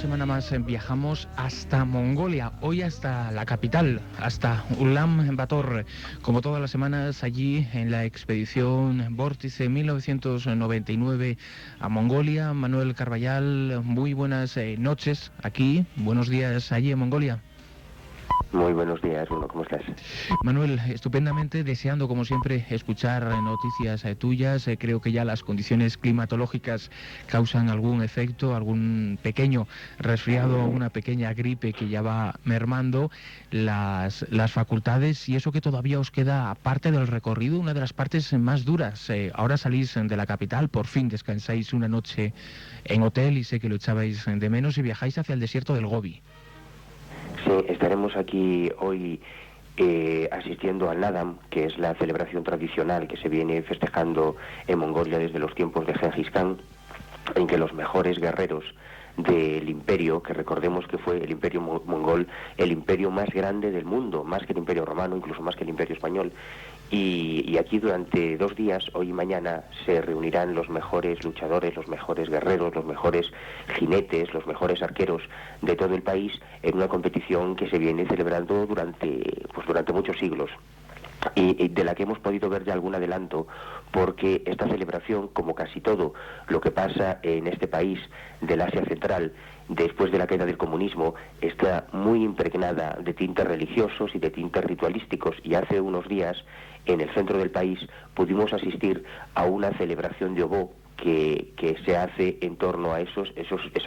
semana más viajamos hasta Mongolia, hoy hasta la capital, hasta Ulan Bator. Como todas las semanas, allí en la expedición Vórtice 1999 a Mongolia. Manuel Carballal, muy buenas noches aquí, buenos días allí en Mongolia. Muy buenos días, Bruno, ¿cómo estás? Manuel, estupendamente, deseando como siempre escuchar noticias tuyas. Creo que ya las condiciones climatológicas causan algún efecto, algún pequeño resfriado, una pequeña gripe que ya va mermando las facultades, y eso que todavía os queda, aparte del recorrido, una de las partes más duras. Ahora salís de la capital, por fin descansáis una noche en hotel y sé que lo echabais de menos, y viajáis hacia el desierto del Gobi. Sí, estaremos aquí hoy asistiendo al Nadam, que es la celebración tradicional que se viene festejando en Mongolia desde los tiempos de Gengis Khan, en que los mejores guerreros del imperio, que recordemos que fue el imperio mongol el imperio más grande del mundo, más que el imperio romano, incluso más que el imperio español, y aquí durante 2 días, hoy y mañana, se reunirán los mejores luchadores, los mejores guerreros, los mejores jinetes, los mejores arqueros de todo el país en una competición que se viene celebrando durante muchos siglos. Y de la que hemos podido ver ya algún adelanto, porque esta celebración, como casi todo lo que pasa en este país del Asia Central después de la caída del comunismo, está muy impregnada de tintes religiosos y de tintes ritualísticos, y hace unos días en el centro del país pudimos asistir a una celebración de obó que se hace en torno a esa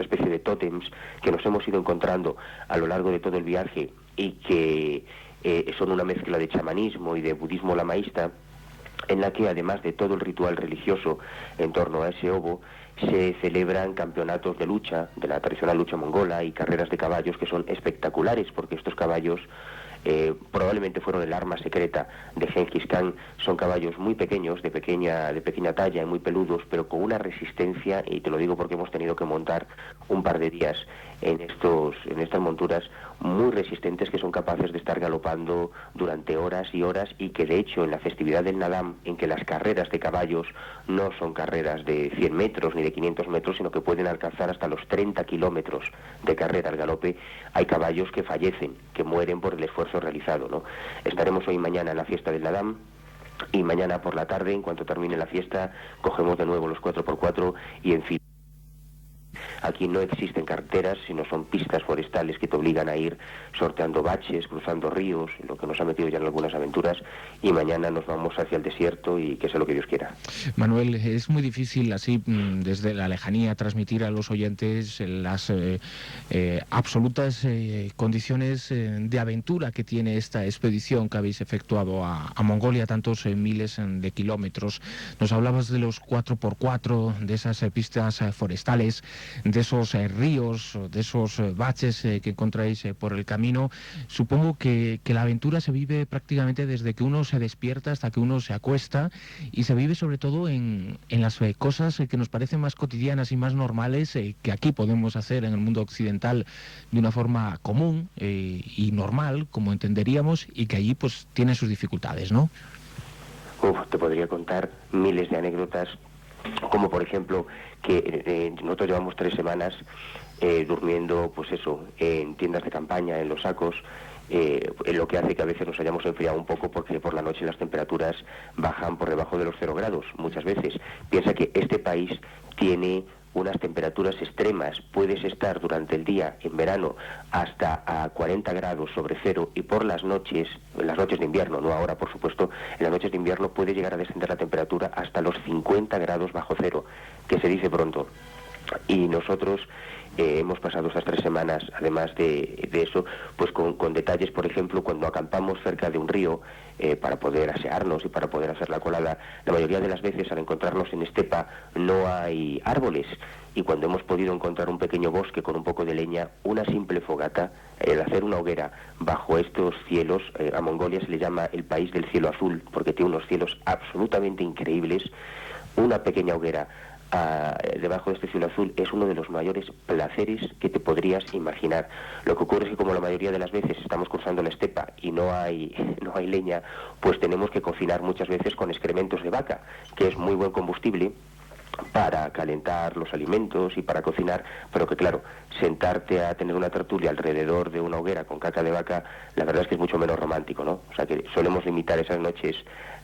especie de tótems que nos hemos ido encontrando a lo largo de todo el viaje, y que son una mezcla de chamanismo y de budismo lamaísta, en la que además de todo el ritual religioso en torno a ese obo, se celebran campeonatos de lucha, de la tradicional lucha mongola, y carreras de caballos que son espectaculares, porque estos caballos probablemente fueron el arma secreta de Gengis Khan. Son caballos muy pequeños, de pequeña talla y muy peludos, pero con una resistencia, y te lo digo porque hemos tenido que montar un par de días en estas monturas muy resistentes, que son capaces de estar galopando durante horas y horas, y que de hecho en la festividad del Nadam, en que las carreras de caballos no son carreras de 100 metros ni de 500 metros, sino que pueden alcanzar hasta los 30 kilómetros de carrera al galope, hay caballos que fallecen, que mueren por el esfuerzo realizado, ¿no? Estaremos hoy y mañana en la fiesta del Nadam, y mañana por la tarde, en cuanto termine la fiesta, cogemos de nuevo los 4x4 y en fin. Aquí no existen carreteras, sino son pistas forestales que te obligan a ir sorteando baches, cruzando ríos, lo que nos ha metido ya en algunas aventuras, y mañana nos vamos hacia el desierto, y que sea lo que Dios quiera. Manuel, es muy difícil así desde la lejanía transmitir a los oyentes las absolutas condiciones de aventura que tiene esta expedición que habéis efectuado a Mongolia, tantos miles de kilómetros. Nos hablabas de los 4x4, de esas pistas forestales, de esos ríos, de esos baches que encontráis por el camino. Supongo que la aventura se vive prácticamente desde que uno se despierta hasta que uno se acuesta, y se vive sobre todo en las cosas que nos parecen más cotidianas y más normales, que aquí podemos hacer en el mundo occidental de una forma común y normal, como entenderíamos, y que allí pues tiene sus dificultades, ¿no? Te podría contar miles de anécdotas, como por ejemplo que nosotros llevamos 3 semanas durmiendo, pues eso, en tiendas de campaña, en los sacos, en lo que hace que a veces nos hayamos enfriado un poco, porque por la noche las temperaturas bajan por debajo de los 0 grados muchas veces. Piensa que este país tiene unas temperaturas extremas. Puedes estar durante el día, en verano, hasta a 40 grados sobre cero, y por las noches, en las noches de invierno, no ahora por supuesto, en las noches de invierno puede llegar a descender la temperatura hasta los 50 grados bajo cero, que se dice pronto. Y nosotros hemos pasado estas 3 semanas, además de eso, pues con detalles. Por ejemplo, cuando acampamos cerca de un río para poder asearnos y para poder hacer la colada, la mayoría de las veces al encontrarnos en estepa no hay árboles, y cuando hemos podido encontrar un pequeño bosque con un poco de leña, una simple fogata, el hacer una hoguera bajo estos cielos, a Mongolia se le llama el país del cielo azul, porque tiene unos cielos absolutamente increíbles. Una pequeña hoguera debajo de este cielo azul es uno de los mayores placeres que te podrías imaginar. Lo que ocurre es que, como la mayoría de las veces estamos cruzando la estepa y no hay leña, pues tenemos que cocinar muchas veces con excrementos de vaca, que es muy buen combustible, para calentar los alimentos y para cocinar, pero que claro, sentarte a tener una tertulia alrededor de una hoguera con caca de vaca, la verdad es que es mucho menos romántico, ¿no? O sea que solemos limitar esas noches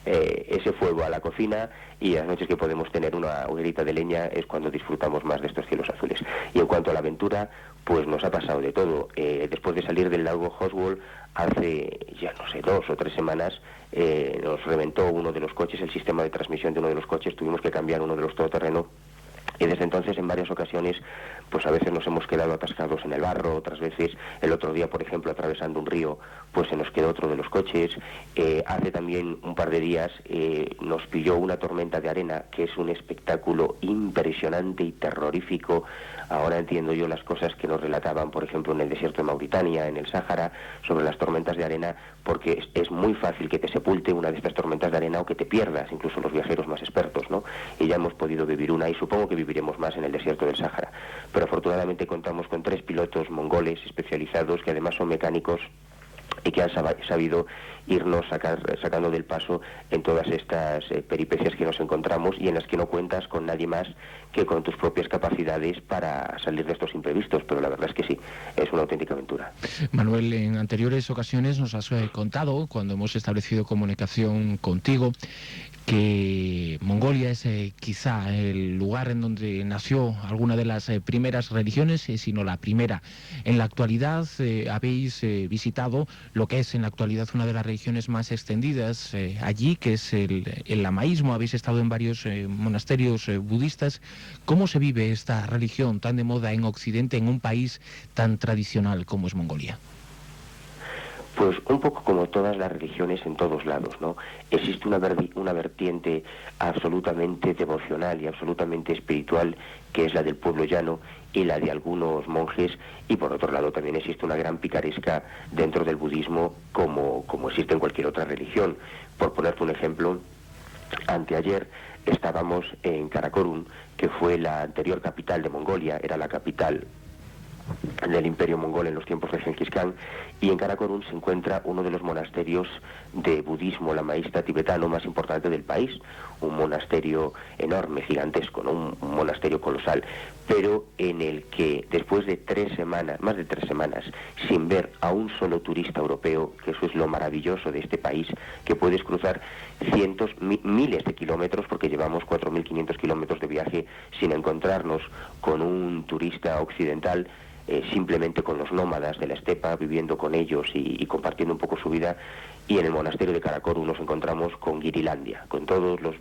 ese fuego a la cocina, y las noches que podemos tener una hoguerita de leña es cuando disfrutamos más de estos cielos azules. Y en cuanto a la aventura, pues nos ha pasado de todo. Después de salir del lago Hoswell, hace, ya no sé, 2 o 3 semanas, nos reventó uno de los coches, el sistema de transmisión de uno de los coches, tuvimos que cambiar uno de los todoterreno. Y desde entonces, en varias ocasiones, pues a veces nos hemos quedado atascados en el barro, otras veces, el otro día, por ejemplo, atravesando un río, pues se nos quedó otro de los coches. Hace también un par de días nos pilló una tormenta de arena, que es un espectáculo impresionante y terrorífico. Ahora entiendo yo las cosas que nos relataban, por ejemplo, en el desierto de Mauritania, en el Sáhara, sobre las tormentas de arena, porque es muy fácil que te sepulte una de estas tormentas de arena o que te pierdas, incluso los viajeros más expertos, ¿no? Y ya hemos podido vivir una, y supongo que viviremos más en el desierto del Sáhara. Pero afortunadamente contamos con 3 pilotos mongoles especializados, que además son mecánicos y que han sabido irnos sacando del paso en todas estas peripecias que nos encontramos, y en las que no cuentas con nadie más que con tus propias capacidades para salir de estos imprevistos. Pero la verdad es que sí, es una auténtica aventura. Manuel, en anteriores ocasiones nos has contado, cuando hemos establecido comunicación contigo, que Mongolia es quizá el lugar en donde nació alguna de las primeras religiones, si no la primera. En la actualidad habéis visitado lo que es en la actualidad una de las religiones más extendidas allí, que es el lamaísmo. Habéis estado en varios monasterios budistas. ¿Cómo se vive esta religión tan de moda en Occidente, en un país tan tradicional como es Mongolia? Pues un poco como todas las religiones en todos lados, ¿no? Existe una vertiente absolutamente devocional y absolutamente espiritual, que es la del pueblo llano y la de algunos monjes, y por otro lado también existe una gran picaresca dentro del budismo, como existe en cualquier otra religión. Por ponerte un ejemplo, anteayer estábamos en Karakorum, que fue la anterior capital de Mongolia, era la capital del Imperio Mongol en los tiempos de Genghis Khan, y en Karakorum se encuentra uno de los monasterios de budismo lamaísta tibetano más importante del país, un monasterio enorme, gigantesco, ¿no? Un monasterio colosal, pero en el que después de 3 semanas, más de 3 semanas, sin ver a un solo turista europeo, que eso es lo maravilloso de este país, que puedes cruzar miles de kilómetros, porque llevamos 4.500 kilómetros de viaje sin encontrarnos con un turista occidental, simplemente con los nómadas de la estepa, viviendo con ellos y compartiendo un poco su vida. Y en el monasterio de Karakorum nos encontramos con Girilandia, con todos los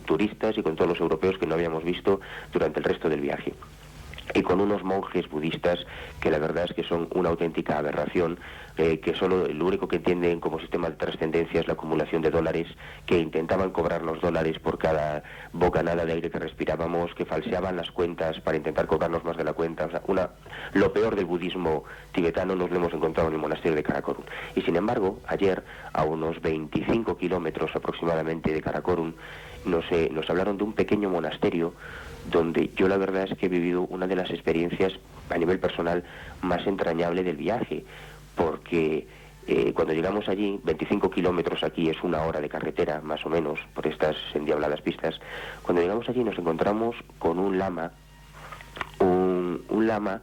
turistas y con todos los europeos que no habíamos visto durante el resto del viaje. Y con unos monjes budistas que la verdad es que son una auténtica aberración, que solo lo único que entienden como sistema de trascendencia es la acumulación de dólares, que intentaban cobrarnos dólares por cada bocanada de aire que respirábamos, que falseaban las cuentas para intentar cobrarnos más de la cuenta. O sea, lo peor del budismo tibetano nos lo hemos encontrado en el monasterio de Karakorum. Y sin embargo, ayer, a unos 25 kilómetros aproximadamente de Karakorum, nos hablaron de un pequeño monasterio donde yo la verdad es que he vivido una de las experiencias a nivel personal más entrañable del viaje, porque cuando llegamos allí, 25 kilómetros aquí es 1 hora de carretera, más o menos, por estas endiabladas pistas. Cuando llegamos allí nos encontramos con un lama, un lama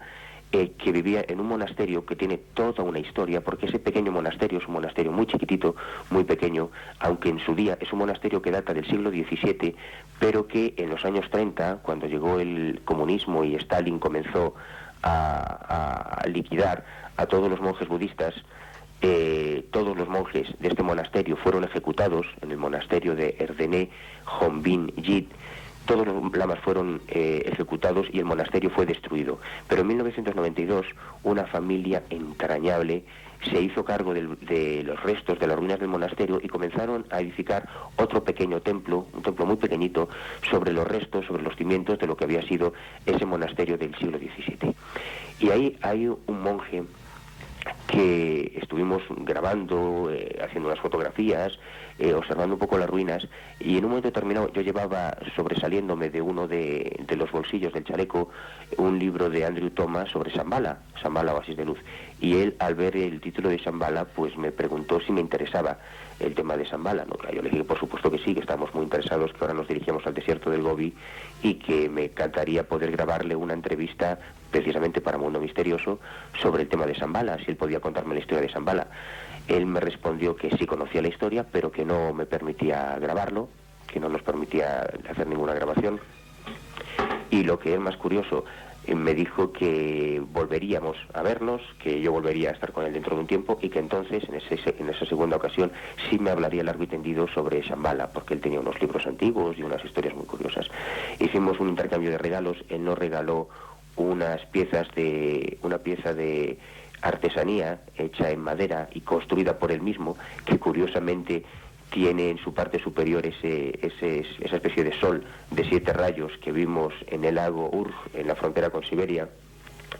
que vivía en un monasterio que tiene toda una historia, porque ese pequeño monasterio es un monasterio muy chiquitito, muy pequeño, aunque en su día es un monasterio que data del siglo XVII, pero que en los años 30, cuando llegó el comunismo y Stalin comenzó a liquidar a todos los monjes budistas, todos los monjes de este monasterio fueron ejecutados en el monasterio de Erdene Hongbin Yit. Todos los lamas fueron ejecutados y el monasterio fue destruido. Pero en 1992 una familia entrañable se hizo cargo de los restos de las ruinas del monasterio y comenzaron a edificar otro pequeño templo, un templo muy pequeñito, sobre los restos, sobre los cimientos de lo que había sido ese monasterio del siglo XVII. Y ahí hay un monje que estuvimos grabando, haciendo unas fotografías, observando un poco las ruinas, y en un momento determinado yo llevaba sobresaliéndome de uno de los bolsillos del chaleco un libro de Andrew Thomas sobre Shambhala, Oasis de Luz, y él, al ver el título de Shambhala, pues me preguntó si me interesaba el tema de Shambhala, ¿no? Yo le dije por supuesto que sí, que estamos muy interesados, que ahora nos dirigimos al desierto del Gobi y que me encantaría poder grabarle una entrevista precisamente para Mundo Misterioso sobre el tema de Shambhala, si él podía contarme la historia de Shambhala. Él me respondió que sí conocía la historia, pero que no me permitía grabarlo, que no nos permitía hacer ninguna grabación. Y lo que es más curioso, me dijo que volveríamos a vernos, que yo volvería a estar con él dentro de un tiempo y que entonces, en esa segunda ocasión, sí me hablaría largo y tendido sobre Shambhala, porque él tenía unos libros antiguos y unas historias muy curiosas. Hicimos un intercambio de regalos, él nos regaló una pieza de artesanía hecha en madera y construida por él mismo, que curiosamente tiene en su parte superior esa especie de sol de 7 rayos que vimos en el lago Urg, en la frontera con Siberia,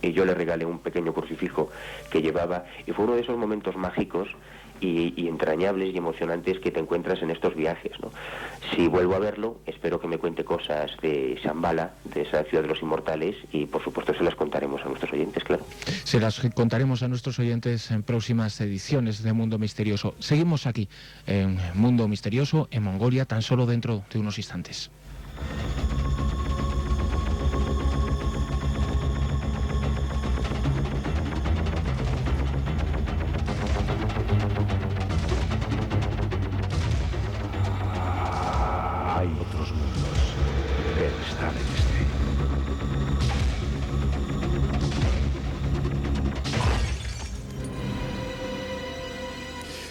y yo le regalé un pequeño crucifijo que llevaba, y fue uno de esos momentos mágicos y entrañables y emocionantes que te encuentras en estos viajes, ¿no? Si vuelvo a verlo, espero que me cuente cosas de Shambhala, de esa ciudad de los inmortales, y por supuesto se las contaremos a nuestros oyentes, claro. Se las contaremos a nuestros oyentes en próximas ediciones de Mundo Misterioso. Seguimos aquí en Mundo Misterioso, en Mongolia, tan solo dentro de unos instantes. Hay otros mundos. Él está en este.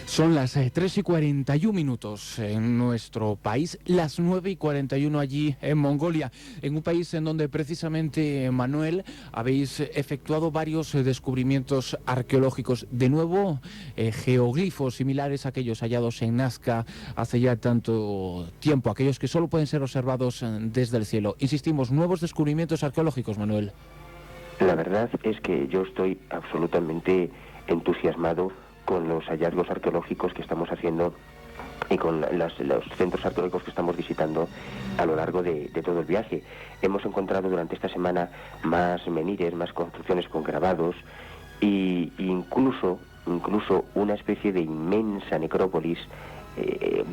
Son las 3:41 en nuestro país, las 9:41 allí en Mongolia, en un país en donde precisamente, Manuel, habéis efectuado varios descubrimientos arqueológicos. De nuevo, geoglifos similares a aquellos hallados en Nazca hace ya tanto tiempo, aquellos que solo pueden ser observados desde el cielo. Insistimos, nuevos descubrimientos arqueológicos, Manuel. La verdad es que yo estoy absolutamente entusiasmado con los hallazgos arqueológicos que estamos haciendo y con los centros arqueológicos que estamos visitando a lo largo de todo el viaje. Hemos encontrado durante esta semana más menhires, más construcciones con grabados e incluso una especie de inmensa necrópolis,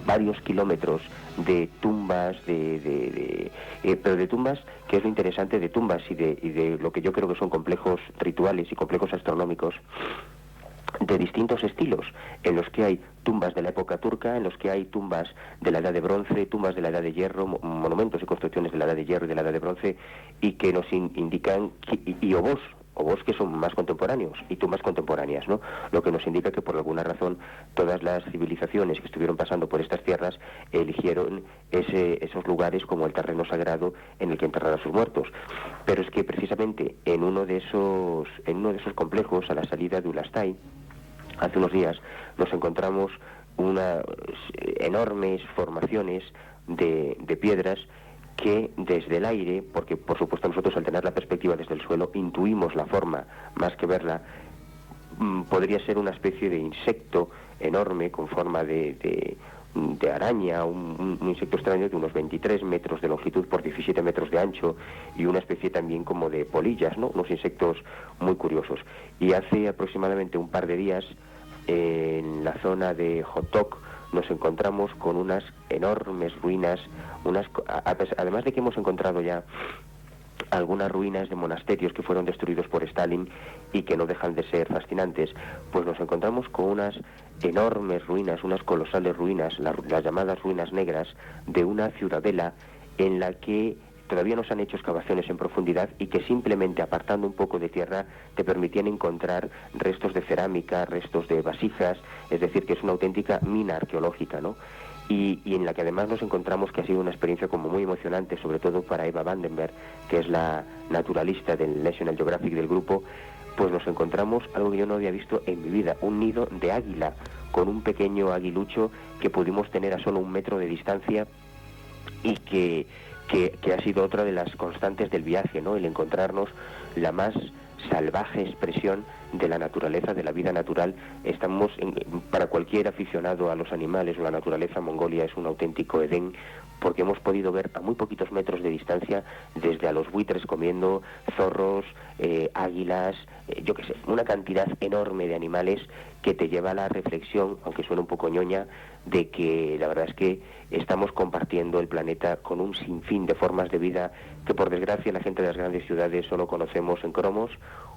varios kilómetros de tumbas, pero de tumbas, que es lo interesante, de tumbas y de lo que yo creo que son complejos rituales y complejos astronómicos de distintos estilos, en los que hay tumbas de la época turca, en los que hay tumbas de la edad de bronce, tumbas de la edad de hierro, monumentos y construcciones de la edad de hierro y de la edad de bronce, y que nos indican, y obós que son más contemporáneos, y tumbas contemporáneas, ¿no? Lo que nos indica que por alguna razón todas las civilizaciones que estuvieron pasando por estas tierras eligieron esos lugares como el terreno sagrado en el que enterrar a sus muertos. Pero es que precisamente en uno de esos complejos, a la salida de Ulastai, hace unos días nos encontramos unas enormes formaciones de piedras que desde el aire, porque por supuesto nosotros al tener la perspectiva desde el suelo intuimos la forma más que verla, podría ser una especie de insecto enorme con forma de araña, un insecto extraño de unos 23 metros de longitud por 17 metros de ancho, y una especie también como de polillas, ¿no? Unos insectos muy curiosos. Y hace aproximadamente un par de días, en la zona de Hotok, nos encontramos con unas enormes ruinas, además de que hemos encontrado ya algunas ruinas de monasterios que fueron destruidos por Stalin y que no dejan de ser fascinantes, pues nos encontramos con unas enormes ruinas, unas colosales ruinas, las llamadas ruinas negras, de una ciudadela en la que todavía no se han hecho excavaciones en profundidad y que simplemente apartando un poco de tierra te permitían encontrar restos de cerámica, restos de vasijas, es decir, que es una auténtica mina arqueológica, ¿no? Y en la que además nos encontramos que ha sido una experiencia como muy emocionante, sobre todo para Eva Vandenberg, que es la naturalista del National Geographic del grupo, pues nos encontramos algo que yo no había visto en mi vida, un nido de águila, con un pequeño aguilucho que pudimos tener a solo 1 metro de distancia y que ha sido otra de las constantes del viaje, ¿no? El encontrarnos la más salvaje expresión de la naturaleza, de la vida natural. Para cualquier aficionado a los animales o la naturaleza, Mongolia es un auténtico Edén, porque hemos podido ver a muy poquitos metros de distancia, desde a los buitres comiendo, zorros, águilas, yo qué sé, una cantidad enorme de animales que te lleva a la reflexión, aunque suene un poco ñoña, de que la verdad es que estamos compartiendo el planeta con un sinfín de formas de vida que, por desgracia, la gente de las grandes ciudades solo conocemos en cromos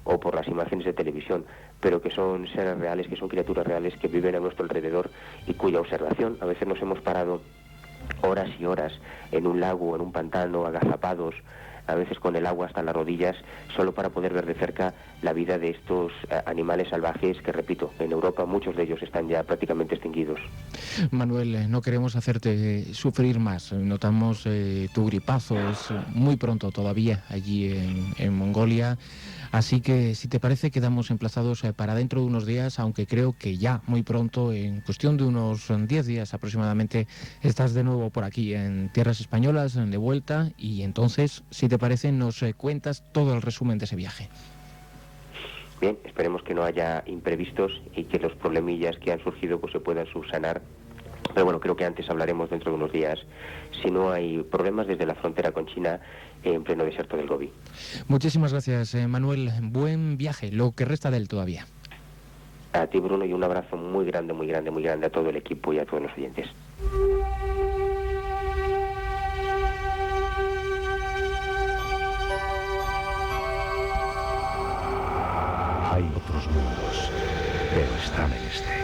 o por las imágenes de televisión, pero que son seres reales, que son criaturas reales que viven a nuestro alrededor y cuya observación a veces nos hemos parado horas y horas en un lago o en un pantano, agazapados, a veces con el agua hasta las rodillas, solo para poder ver de cerca la vida de estos animales salvajes que, repito, en Europa muchos de ellos están ya prácticamente extinguidos. Manuel, no queremos hacerte sufrir más. Notamos tu gripazo, es muy pronto todavía allí en Mongolia. Así que, si te parece, quedamos emplazados para dentro de unos días, aunque creo que ya muy pronto, en cuestión de unos 10 días aproximadamente, estás de nuevo por aquí en tierras españolas, de vuelta, y entonces, si te parece, nos cuentas todo el resumen de ese viaje. Bien, esperemos que no haya imprevistos y que los problemillas que han surgido pues se puedan subsanar. Pero bueno, creo que antes hablaremos dentro de unos días, si no hay problemas desde la frontera con China en pleno desierto del Gobi. Muchísimas gracias, Manuel. Buen viaje, lo que resta de él todavía. A ti, Bruno, y un abrazo muy grande, muy grande, muy grande a todo el equipo y a todos los oyentes. Hay otros mundos, pero están en este.